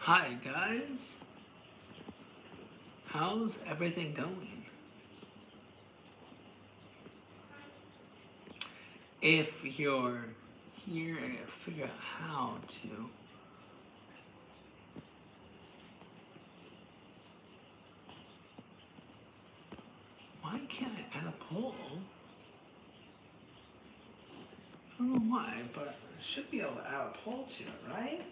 Hi guys, how's everything going? If you're here and you figure out how to, why can't I add a poll? I don't know why, but I should be able to add a poll to it, right?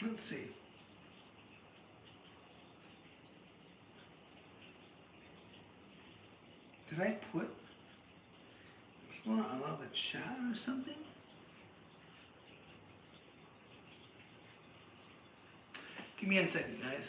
Let's see. Did I put people not allowed to chat or something? Give me a second, guys.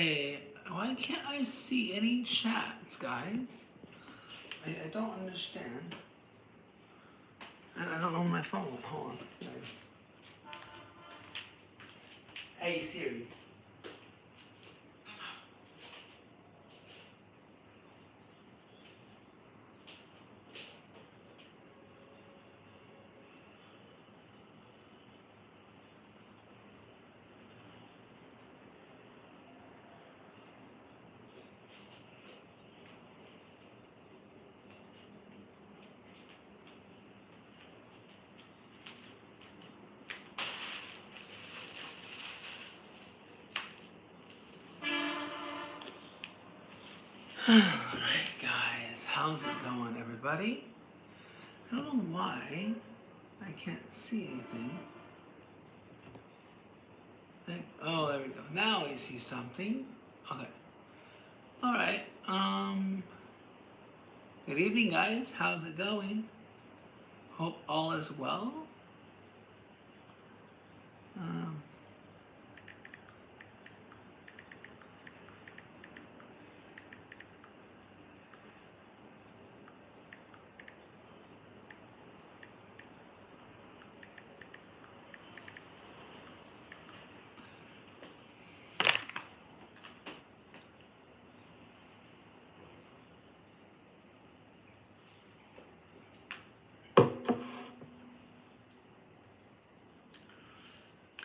Okay, why can't I see any chats, guys? I don't understand. And I don't know my phone went. Hold on, guys. Hey Siri. Alright guys, how's it going everybody? I don't know why I can't see anything. Oh, there we go. Now we see something. Okay. Alright, good evening guys, how's it going? Hope all is well. Um,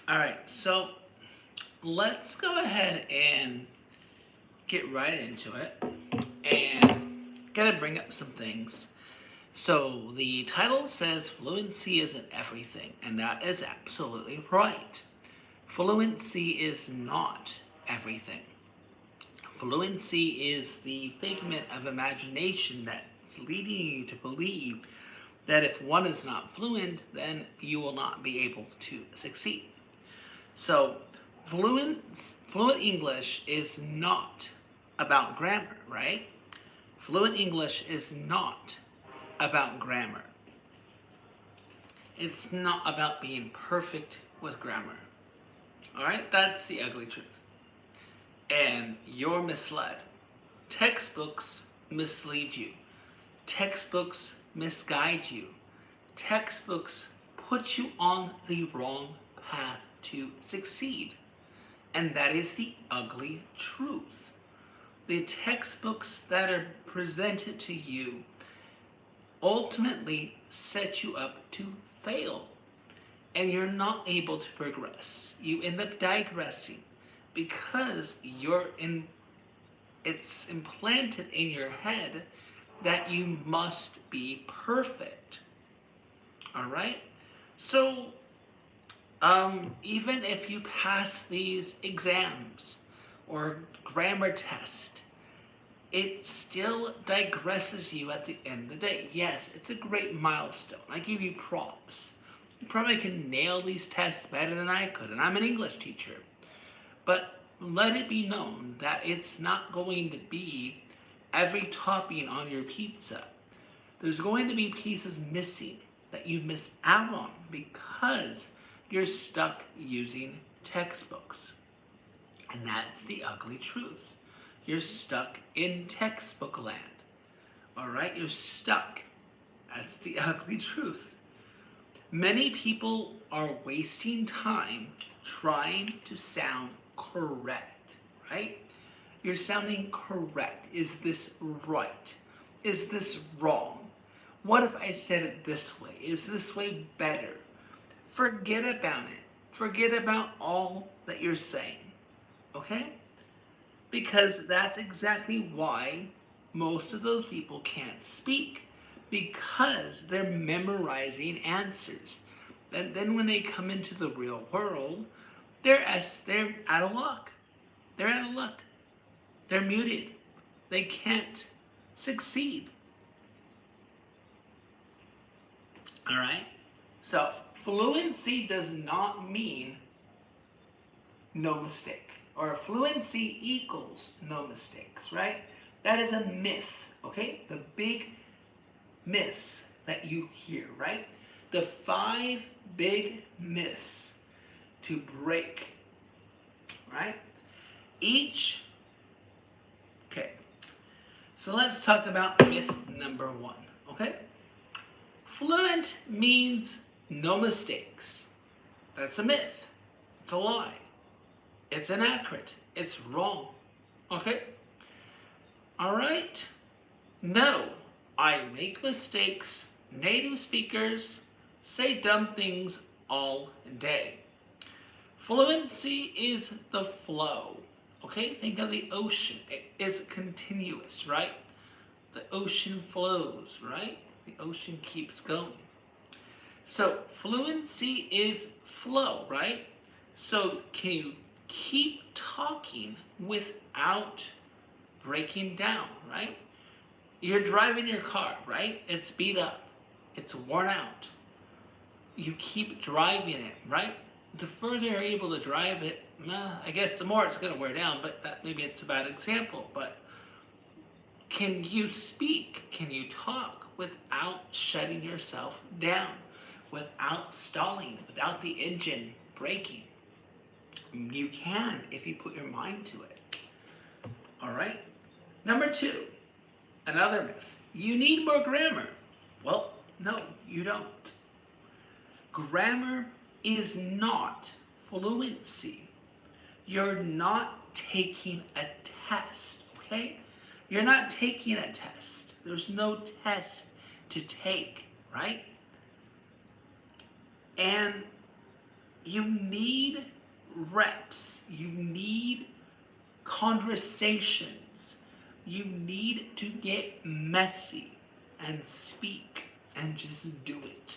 Alright, so let's go ahead and get right into it. And gotta bring up some things. So the title says fluency isn't everything, and that is absolutely right. Fluency is not everything. Fluency is the figment of imagination that's leading you to believe that if one is not fluent, then you will not be able to succeed. So fluent English is not about grammar, right? Fluent English is not about grammar. It's not about being perfect with grammar. Alright? That's the ugly truth. And you're misled. Textbooks mislead you. Textbooks misguide you. Textbooks put you on the wrong path to succeed. And that is the ugly truth. The textbooks that are presented to you ultimately set you up to fail. And you're not able to progress. You end up digressing because it's implanted in your head that you must be perfect. Alright? So, even if you pass these exams or grammar test, it still digresses you at the end of the day. Yes, it's a great milestone. I give you props. You probably can nail these tests better than I could, and I'm an English teacher. But let it be known that it's not going to be every topping on your pizza. There's going to be pieces missing that you miss out on because you're stuck using textbooks. And that's the ugly truth. You're stuck in textbook land. Alright? You're stuck. That's the ugly truth. Many people are wasting time trying to sound correct, right? You're sounding correct. Is this right? Is this wrong? What if I said it this way? Is this way better? Forget about it. Forget about all that you're saying, okay? Because that's exactly why most of those people can't speak. Because they're memorizing answers. And then when they come into the real world, they're out of luck. They're out of luck. They're muted. They can't succeed. Alright? So, fluency does not mean no mistake. Or fluency equals no mistakes, right? That is a myth, okay? The big myths that you hear, right? The 5 big myths to break, right? Each So let's talk about myth number 1, okay? Fluent means no mistakes. That's a myth. It's a lie. It's inaccurate. It's wrong. Okay? Alright? No, I make mistakes. Native speakers say dumb things all day. Fluency is the flow. Okay? Think of the ocean. It is continuous, right? The ocean flows, right? The ocean keeps going. So fluency is flow, right? So can you keep talking without breaking down, right? You're driving your car, right? It's beat up. It's worn out. You keep driving it, right? The further you're able to drive it, I guess the more it's going to wear down, but maybe it's a bad example. But can you speak? Can you talk without shutting yourself down? Without stalling? Without the engine braking? You can if you put your mind to it. Alright? Number 2, another myth. You need more grammar. Well, no, you don't. Grammar is not fluency. You're not taking a test, okay? You're not taking a test. There's no test to take, right? And you need reps. You need conversations. You need to get messy and speak and just do it.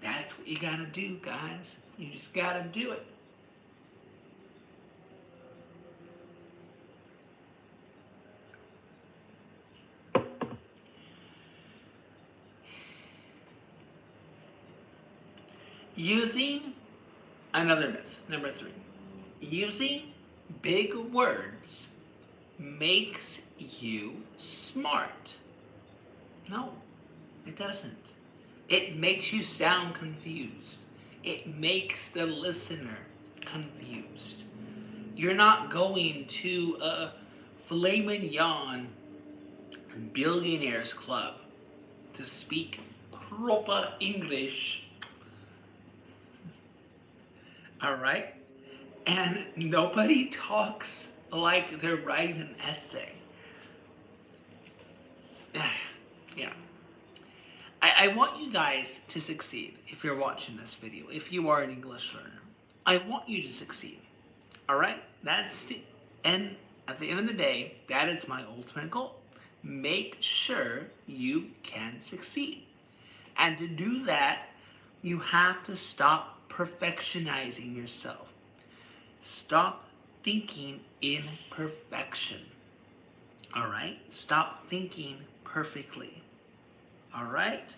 That's what you gotta do, guys. You just gotta do it. Using another myth, number 3. Using big words makes you smart. No, it doesn't. It makes you sound confused. It makes the listener confused. You're not going to a filet mignon billionaires club to speak proper English. Alright? And nobody talks like they're writing an essay. Yeah. I want you guys to succeed if you're watching this video, if you are an English learner. I want you to succeed. Alright? That's the end. At the end of the day, that is my ultimate goal. Make sure you can succeed. And to do that, you have to stop perfectionizing yourself. Stop thinking in perfection. Alright? Stop thinking perfectly. Alright?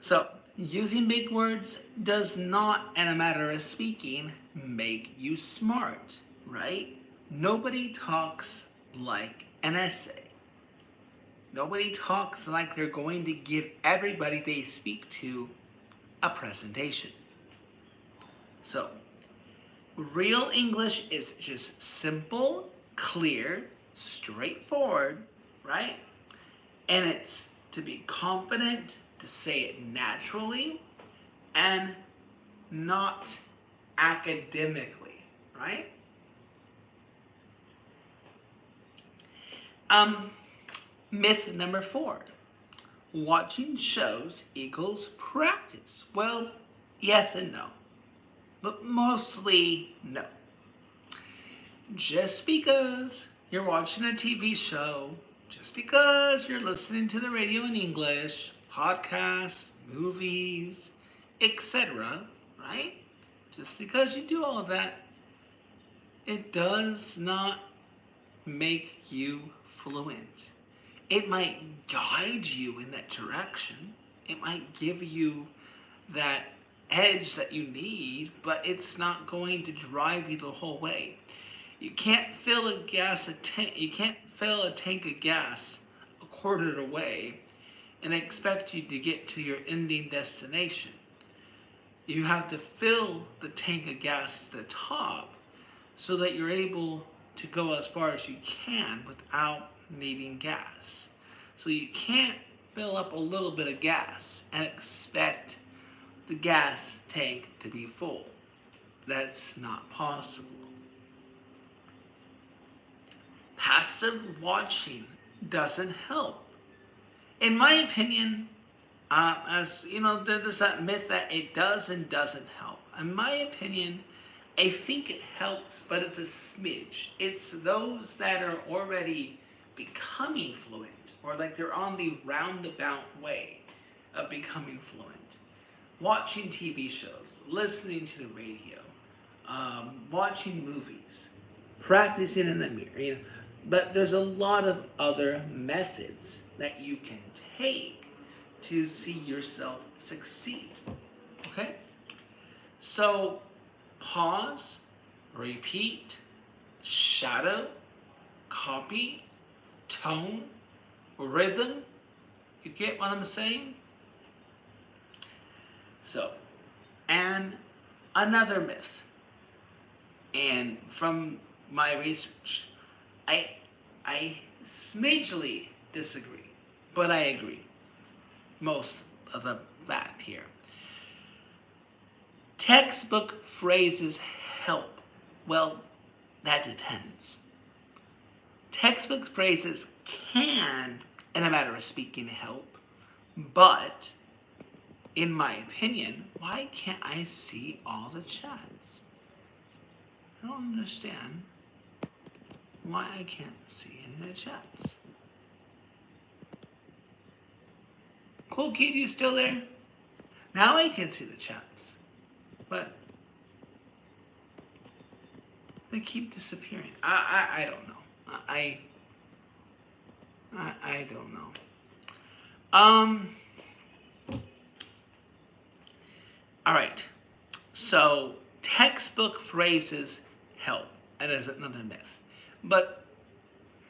So, using big words does not, in a matter of speaking, make you smart. Right? Nobody talks like an essay. Nobody talks like they're going to give everybody they speak to a presentation. So, real English is just simple, clear, straightforward, right? And it's to be confident, to say it naturally, and not academically, right? Myth number 4. Watching shows equals practice. Well, yes and no. But mostly no. Just because you're watching a TV show, just because you're listening to the radio in English, podcasts, movies, etc., right? Just because you do all of that, it does not make you fluent. It might guide you in that direction. It might give you that edge that you need, but it's not going to drive you the whole way. You can't fill a tank of gas a quarter of the way and expect you to get to your ending destination. You have to fill the tank of gas to the top so that you're able to go as far as you can without needing gas. So you can't fill up a little bit of gas and expect the gas tank to be full. That's not possible. Passive watching doesn't help. In my opinion, as you know, there's that myth that it does and doesn't help. In my opinion, I think it helps, but it's a smidge. It's those that are already becoming fluent, or like they're on the roundabout way of becoming fluent. Watching TV shows, listening to the radio, watching movies, practicing in the mirror. But there's a lot of other methods that you can take to see yourself succeed. Okay? So, pause, repeat, shadow, copy, tone, rhythm. You get what I'm saying? So, and another myth, and from my research, I smidgely disagree, but I agree most of the fact here. Textbook phrases help. Well, that depends. Textbook phrases can, in a matter of speaking, help, but in my opinion, why can't I see all the chats? I don't understand why I can't see any of the chats. Cool Kid, you still there? Now I can see the chats, but they keep disappearing. I don't know. I don't know. All right. So textbook phrases help, and is another myth. But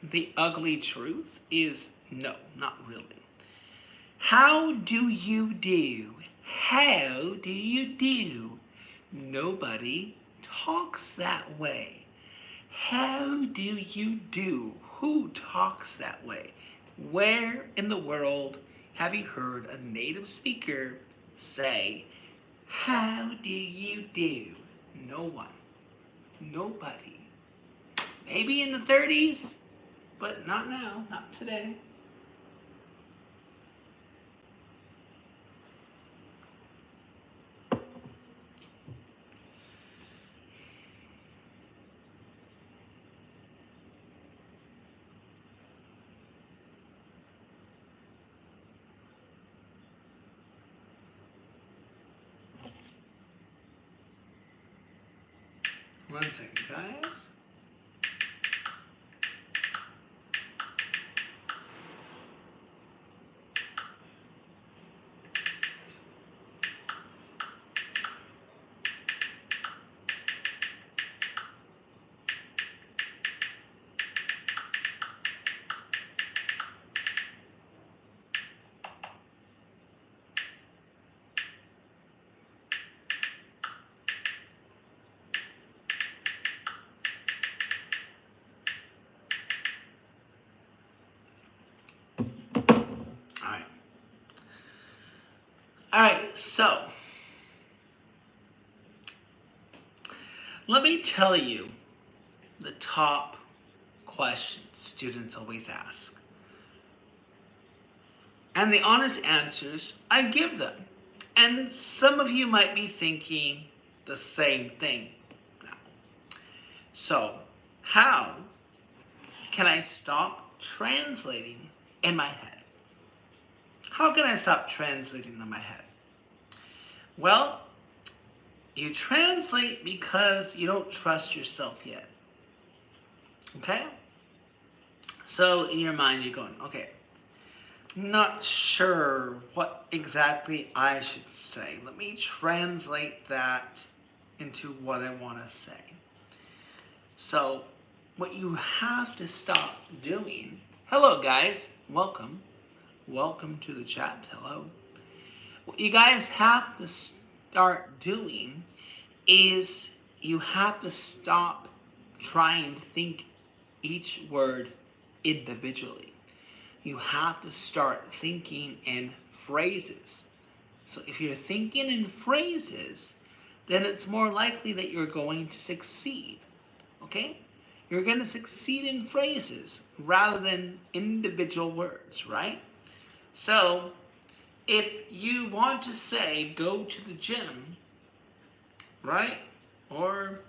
the ugly truth is no, not really. How do you do? How do you do? Nobody talks that way. How do you do? Who talks that way? Where in the world have you heard a native speaker say, how do you do? No one. Nobody. Maybe in the 30s, but not now, not today. One second, guys. All right, so let me tell you the top questions students always ask. And the honest answers I give them. And some of you might be thinking the same thing now. So, how can I stop translating in my head? How can I stop translating in my head? Well, you translate because you don't trust yourself yet. Okay? So in your mind you're going, okay, not sure what exactly I should say. Let me translate that into what I want to say. So what you have to stop doing, hello guys, welcome to the chat, hello. What you guys have to start doing is you have to stop trying to think each word individually. You have to start thinking in phrases. So if you're thinking in phrases, then it's more likely that you're going to succeed. Okay? You're going to succeed in phrases rather than individual words, right? So, if you want to say go to the gym, right? Or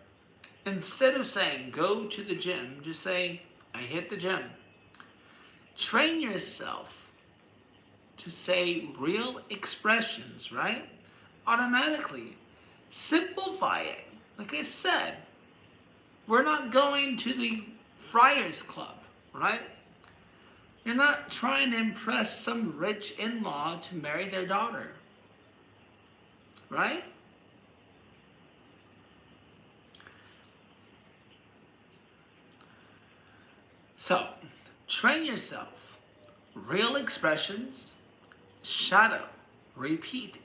instead of saying go to the gym, just say I hit the gym. Train yourself to say real expressions, right? Automatically. Simplify it. Like I said, we're not going to the Friars Club, right? You're not trying to impress some rich in-law to marry their daughter, right? So, train yourself. Real expressions, shadow, repeat,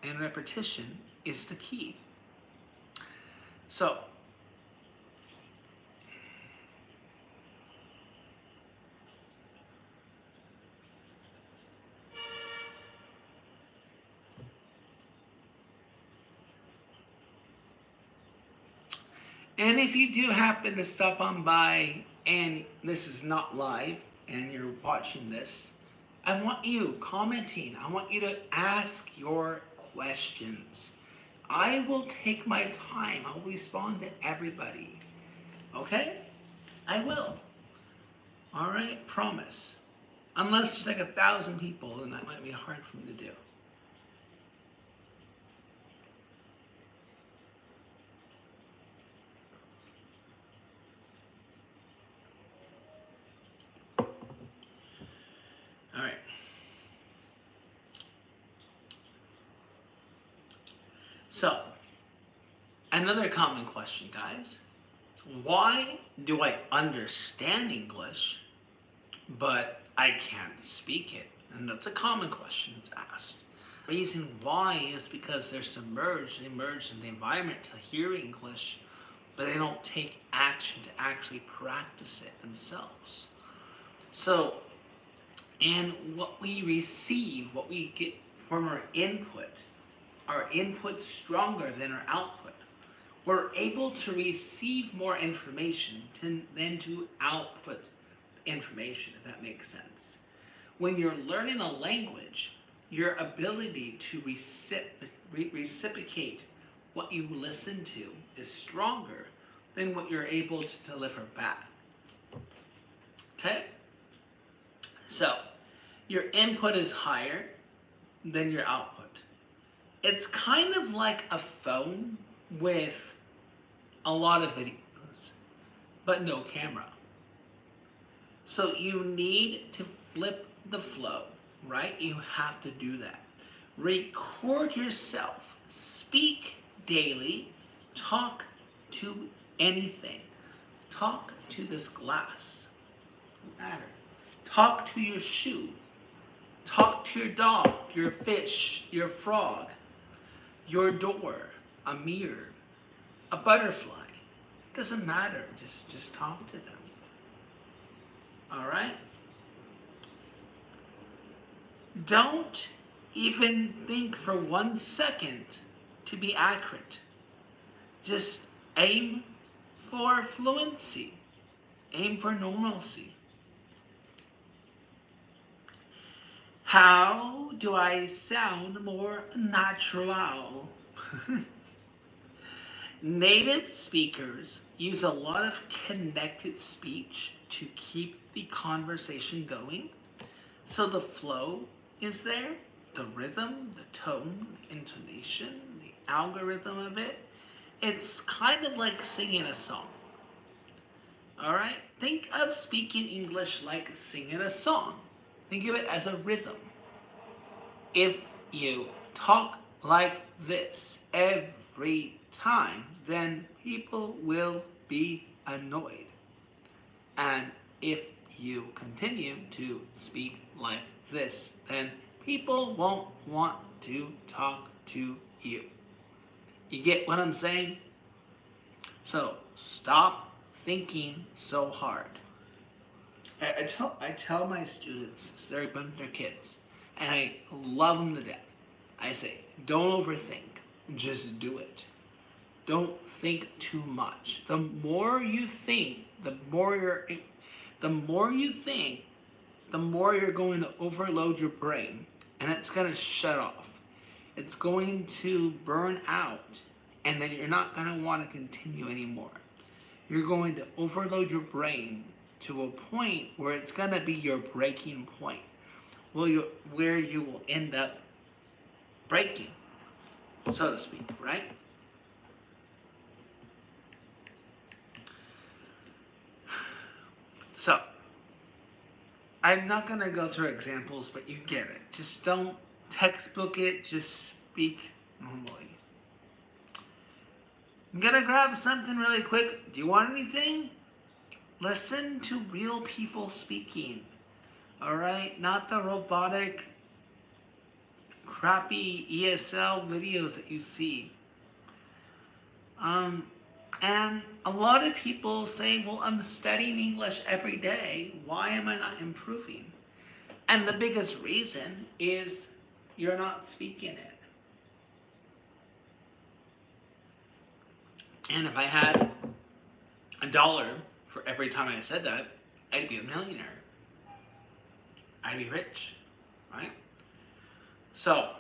and repetition is the key. So, and if you do happen to stop on by and this is not live and you're watching this, I want you commenting. I want you to ask your questions. I will take my time. I'll respond to everybody. Okay? I will. All right? Promise. Unless there's like 1,000 people, then that might be hard for me to do. All right. So, another common question, guys. Why do I understand English, but I can't speak it? And that's a common question that's asked. The reason why is because they're submerged, they emerge in the environment to hear English, but they don't take action to actually practice it themselves. So, and what we receive, what we get from our input's stronger than our output. We're able to receive more information than to output information, if that makes sense. When you're learning a language, your ability to reciprocate what you listen to is stronger than what you're able to deliver back. Okay? So, your input is higher than your output. It's kind of like a phone with a lot of videos, but no camera. So you need to flip the flow, right? You have to do that. Record yourself. Speak daily. Talk to anything. Talk to this glass. No matter. Talk to your shoe. Talk to your dog, your fish, your frog, your door, a mirror, a butterfly. It doesn't matter. Just talk to them. All right? Don't even think for 1 second to be accurate. Just aim for fluency. Aim for normalcy. How do I sound more natural? Native speakers use a lot of connected speech to keep the conversation going. So the flow is there, the rhythm, the tone, the intonation, the algorithm of it. It's kind of like singing a song. All right? Think of speaking English like singing a song. Think of it as a rhythm. If you talk like this every time, then people will be annoyed. And if you continue to speak like this, then people won't want to talk to you. You get what I'm saying? So stop thinking so hard. I tell my students, they're a bunch of kids, and I love them to death. I say, don't overthink, just do it. Don't think too much. The more you think, the more you think, the more you're going to overload your brain, and it's going to shut off. It's going to burn out, and then you're not going to want to continue anymore. You're going to overload your brain to a point where it's going to be your breaking point, where you will end up breaking, so to speak, right? So, I'm not going to go through examples, but you get it. Just don't textbook it, just speak normally. I'm going to grab something really quick. Do you want anything? Listen to real people speaking. Alright? Not the robotic, crappy ESL videos that you see. And a lot of people say, well, I'm studying English every day. Why am I not improving? And the biggest reason is you're not speaking it. And if I had $1 for every time I said that, I'd be a millionaire. I'd be rich, right? So,